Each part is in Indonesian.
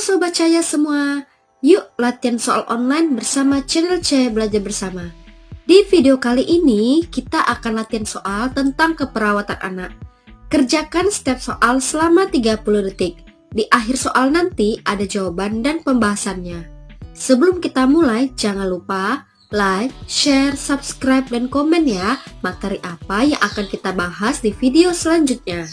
Sobat Cahaya semua, yuk latihan soal online bersama channel Cahaya Belajar Bersama. Di video kali ini, kita akan latihan soal tentang keperawatan anak. Kerjakan setiap soal selama 30 detik. Di akhir soal nanti ada jawaban dan pembahasannya. Sebelum kita mulai, jangan lupa like, share, subscribe, dan komen ya materi apa yang akan kita bahas di video selanjutnya.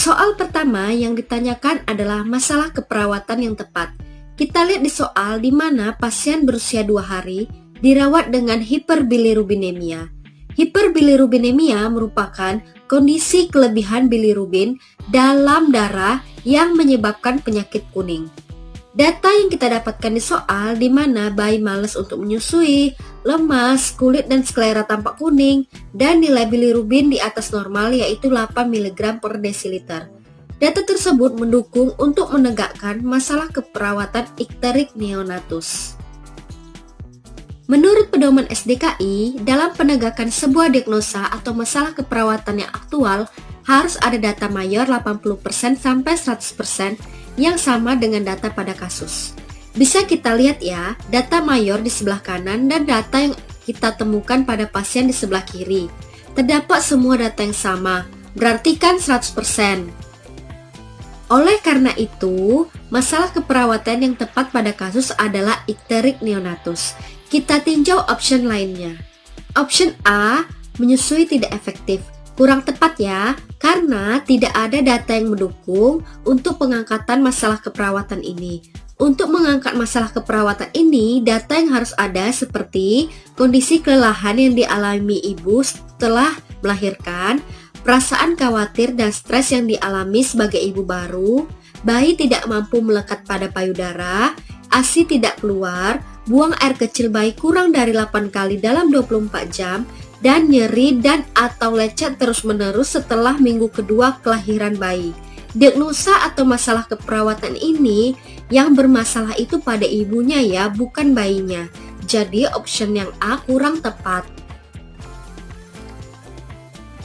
Soal pertama yang ditanyakan adalah masalah keperawatan yang tepat. Kita lihat di soal di mana pasien berusia 2 hari dirawat dengan hiperbilirubinemia. Hiperbilirubinemia merupakan kondisi kelebihan bilirubin dalam darah yang menyebabkan penyakit kuning. Data yang kita dapatkan di soal di mana bayi malas untuk menyusui, lemas, kulit dan sklera tampak kuning, dan nilai bilirubin di atas normal yaitu 8 mg per desiliter. Data tersebut mendukung untuk menegakkan masalah keperawatan ikterik neonatus. Menurut pedoman SDKI, dalam penegakan sebuah diagnosa atau masalah keperawatan yang aktual, harus ada data mayor 80% sampai 100% yang sama dengan data pada kasus. Bisa kita lihat ya, data mayor di sebelah kanan dan data yang kita temukan pada pasien di sebelah kiri. Terdapat semua data yang sama, berarti kan 100%. Oleh karena itu, masalah keperawatan yang tepat pada kasus adalah ikterik neonatus. Kita tinjau option lainnya. Option A, menyusui tidak efektif. Kurang tepat ya, karena tidak ada data yang mendukung untuk pengangkatan masalah keperawatan ini. Untuk mengangkat masalah keperawatan ini, data yang harus ada seperti kondisi kelelahan yang dialami ibu setelah melahirkan, perasaan khawatir dan stres yang dialami sebagai ibu baru, bayi tidak mampu melekat pada payudara, ASI tidak keluar, buang air kecil bayi kurang dari 8 kali dalam 24 jam, dan nyeri dan atau lecet terus-menerus setelah minggu kedua kelahiran bayi. Diagnosa atau masalah keperawatan ini yang bermasalah itu pada ibunya ya, bukan bayinya. Jadi option yang A kurang tepat.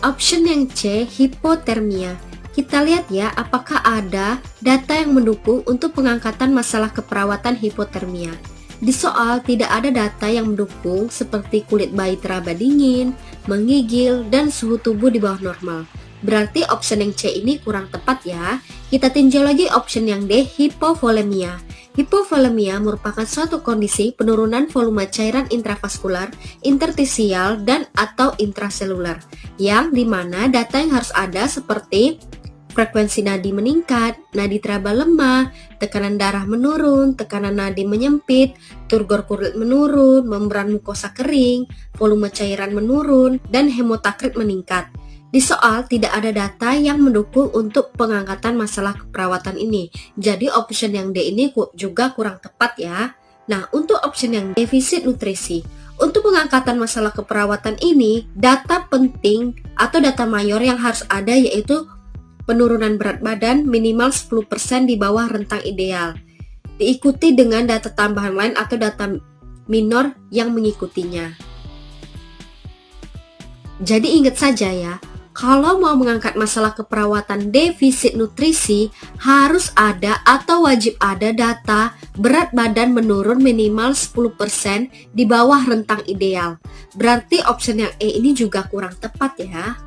Option yang C, hipotermia. Kita lihat ya, apakah ada data yang mendukung untuk pengangkatan masalah keperawatan hipotermia. Di soal tidak ada data yang mendukung seperti kulit bayi teraba dingin, menggigil, dan suhu tubuh di bawah normal. Berarti option yang C ini kurang tepat ya. Kita tinjau lagi option yang D, hipovolemia. Hipovolemia merupakan suatu kondisi penurunan volume cairan intravaskular, interstisial, dan atau intraseluler, yang dimana data yang harus ada seperti frekuensi nadi meningkat, nadi teraba lemah, tekanan darah menurun, tekanan nadi menyempit, turgor kulit menurun, membran mukosa kering, volume cairan menurun, dan hemotakrit meningkat. Di soal tidak ada data yang mendukung untuk pengangkatan masalah keperawatan ini. Jadi option yang D ini juga kurang tepat ya. Nah, untuk option yang defisit nutrisi. Untuk pengangkatan masalah keperawatan ini, data penting atau data mayor yang harus ada yaitu penurunan berat badan minimal 10% di bawah rentang ideal. Diikuti dengan data tambahan lain atau data minor yang mengikutinya. Jadi ingat saja ya, kalau mau mengangkat masalah keperawatan defisit nutrisi, harus ada atau wajib ada data berat badan menurun minimal 10% di bawah rentang ideal. Berarti option yang E ini juga kurang tepat ya.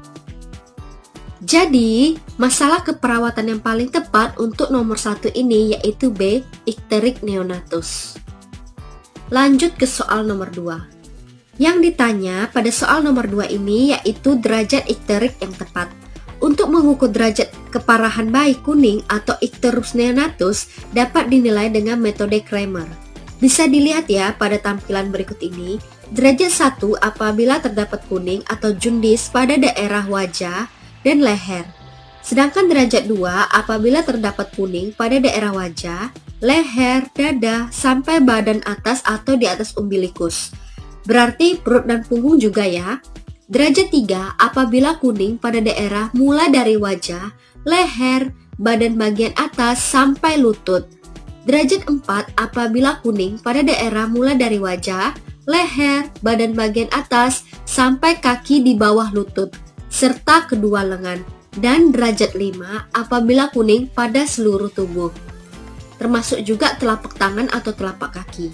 Jadi, masalah keperawatan yang paling tepat untuk nomor 1 ini yaitu B, ikterik neonatus. Lanjut ke soal nomor 2. Yang ditanya pada soal nomor 2 ini yaitu derajat ikterik yang tepat. Untuk mengukur derajat keparahan bayi kuning atau ikterus neonatus dapat dinilai dengan metode Kramer. Bisa dilihat ya pada tampilan berikut ini. Derajat 1 apabila terdapat kuning atau jundis pada daerah wajah dan leher. Sedangkan derajat 2 apabila terdapat kuning pada daerah wajah, leher, dada, sampai badan atas atau di atas umbilikus. Berarti perut dan punggung juga ya. Derajat 3 apabila kuning pada daerah mulai dari wajah, leher, badan bagian atas sampai lutut. Derajat 4 apabila kuning pada daerah mulai dari wajah, leher, badan bagian atas sampai kaki di bawah lutut serta kedua lengan, dan derajat 5 apabila kuning pada seluruh tubuh, termasuk juga telapak tangan atau telapak kaki.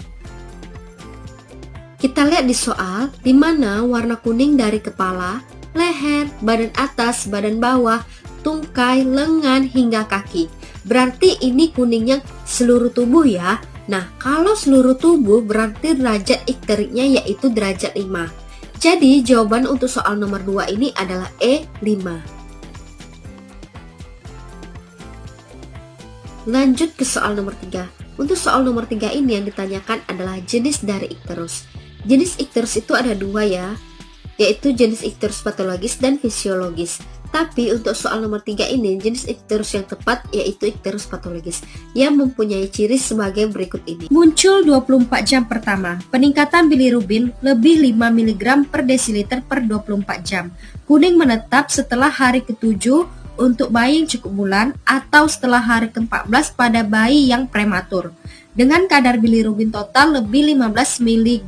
Kita lihat di soal, di mana warna kuning dari kepala, leher, badan atas, badan bawah, tungkai, lengan, hingga kaki. Berarti ini kuningnya seluruh tubuh ya. Nah, kalau seluruh tubuh berarti derajat ikteriknya yaitu derajat 5. Jadi jawaban untuk soal nomor 2 ini adalah E5. Lanjut ke soal nomor 3. Untuk soal nomor 3 ini yang ditanyakan adalah jenis dari ikterus. Jenis ikterus itu ada 2 ya, yaitu jenis ikterus patologis dan fisiologis. Tapi untuk soal nomor 3 ini, jenis ikterus yang tepat yaitu ikterus patologis yang mempunyai ciri sebagai berikut ini. Muncul 24 jam pertama, peningkatan bilirubin lebih 5 mg per desiliter per 24 jam. Kuning menetap setelah hari ke-7 untuk bayi yang cukup bulan atau setelah hari ke-14 pada bayi yang prematur. Dengan kadar bilirubin total lebih 15 mg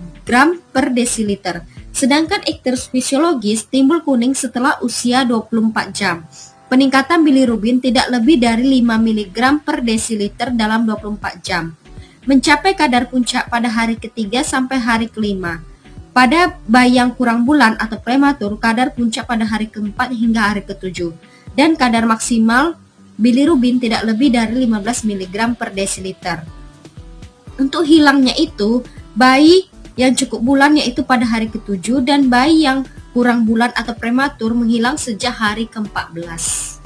per desiliter. Sedangkan ikterus fisiologis timbul kuning setelah usia 24 jam. Peningkatan bilirubin tidak lebih dari 5 mg per desiliter dalam 24 jam. Mencapai kadar puncak pada hari ketiga sampai hari kelima. Pada bayi yang kurang bulan atau prematur, kadar puncak pada hari keempat hingga hari ketujuh. Dan kadar maksimal bilirubin tidak lebih dari 15 mg per desiliter. Untuk hilangnya itu, bayi yang cukup bulan yaitu pada hari ke-7 dan bayi yang kurang bulan atau prematur menghilang sejak hari ke-14.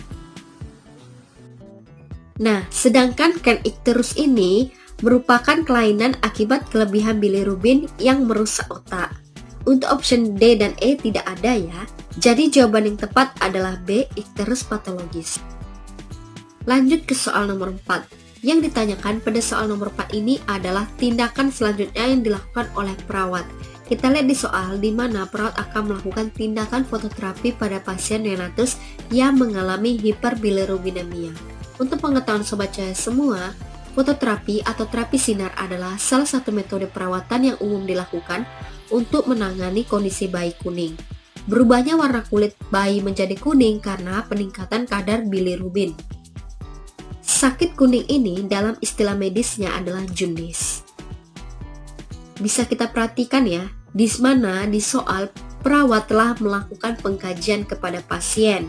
Nah, sedangkan ikterus ini merupakan kelainan akibat kelebihan bilirubin yang merusak otak. Untuk option D dan E tidak ada ya. Jadi jawaban yang tepat adalah B, ikterus patologis. Lanjut ke soal nomor 4. Yang ditanyakan pada soal nomor 4 ini adalah tindakan selanjutnya yang dilakukan oleh perawat. Kita lihat di soal di mana perawat akan melakukan tindakan fototerapi pada pasien neonatus yang mengalami hiperbilirubinemia. Untuk pengetahuan sobat cahaya semua, fototerapi atau terapi sinar adalah salah satu metode perawatan yang umum dilakukan untuk menangani kondisi bayi kuning. Berubahnya warna kulit bayi menjadi kuning karena peningkatan kadar bilirubin. Sakit kuning ini dalam istilah medisnya adalah jaundice. Bisa kita perhatikan ya, di mana di soal perawat telah melakukan pengkajian kepada pasien.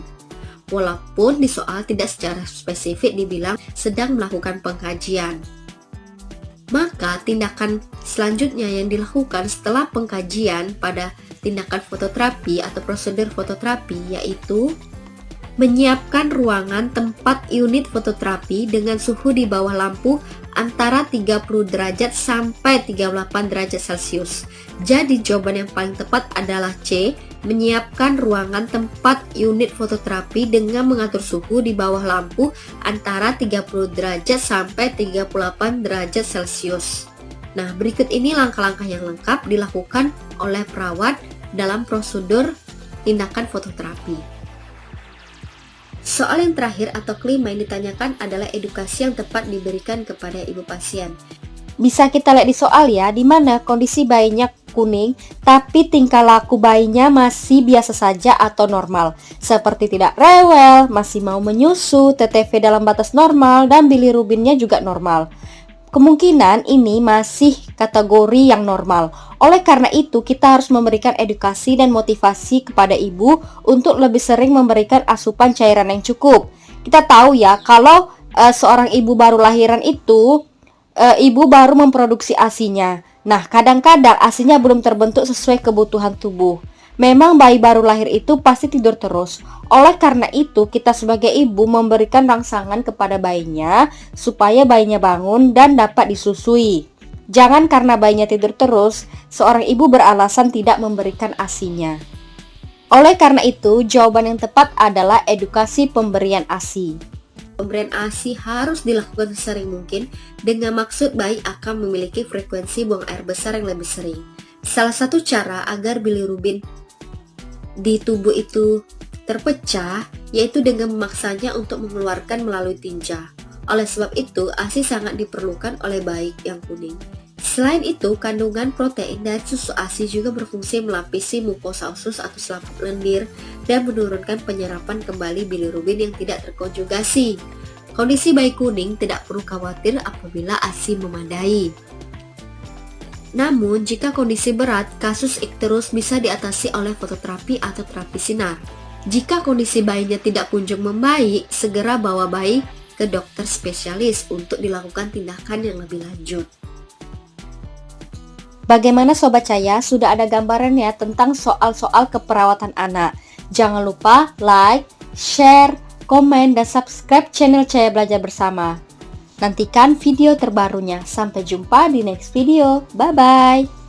Walaupun di soal tidak secara spesifik dibilang sedang melakukan pengkajian. Maka tindakan selanjutnya yang dilakukan setelah pengkajian pada tindakan fototerapi atau prosedur fototerapi yaitu menyiapkan ruangan tempat unit fototerapi dengan suhu di bawah lampu antara 30 derajat sampai 38 derajat Celcius. Jadi jawaban yang paling tepat adalah C, menyiapkan ruangan tempat unit fototerapi dengan mengatur suhu di bawah lampu antara 30 derajat sampai 38 derajat Celcius. Nah, berikut ini langkah-langkah yang lengkap dilakukan oleh perawat dalam prosedur tindakan fototerapi. Soal yang terakhir atau kelima yang ditanyakan adalah edukasi yang tepat diberikan kepada ibu pasien. Bisa kita lihat di soal ya, di mana kondisi bayinya kuning, tapi tingkah laku bayinya masih biasa saja atau normal, seperti tidak rewel, masih mau menyusu, TTV dalam batas normal, dan bilirubinnya juga normal. Kemungkinan ini masih kategori yang normal. Oleh karena itu, kita harus memberikan edukasi dan motivasi kepada ibu untuk lebih sering memberikan asupan cairan yang cukup. Kita tahu ya, kalau seorang ibu baru lahiran itu, ibu baru memproduksi ASI-nya. Nah, kadang-kadang ASI-nya belum terbentuk sesuai kebutuhan tubuh. Memang bayi baru lahir itu pasti tidur terus. Oleh karena itu, kita sebagai ibu memberikan rangsangan kepada bayinya supaya bayinya bangun dan dapat disusui. Jangan karena bayinya tidur terus, seorang ibu beralasan tidak memberikan ASI-nya. Oleh karena itu, jawaban yang tepat adalah edukasi pemberian ASI. Pemberian ASI harus dilakukan sesering mungkin dengan maksud bayi akan memiliki frekuensi buang air besar yang lebih sering. Salah satu cara agar bilirubin di tubuh itu terpecah yaitu dengan memaksanya untuk mengeluarkan melalui tinja. Oleh sebab itu, ASI sangat diperlukan oleh bayi yang kuning. Selain itu, kandungan protein dari susu ASI juga berfungsi melapisi mukosa usus atau selaput lendir dan menurunkan penyerapan kembali bilirubin yang tidak terkonjugasi. Kondisi bayi kuning tidak perlu khawatir apabila ASI memadai. Namun, jika kondisi berat, kasus ikterus bisa diatasi oleh fototerapi atau terapi sinar. Jika kondisi bayinya tidak kunjung membaik, segera bawa bayi ke dokter spesialis untuk dilakukan tindakan yang lebih lanjut. Bagaimana Sobat Cahaya? Sudah ada gambaran ya tentang soal-soal keperawatan anak. Jangan lupa like, share, komen, dan subscribe channel Cahaya Belajar Bersama. Nantikan video terbarunya. Sampai jumpa di next video. Bye-bye.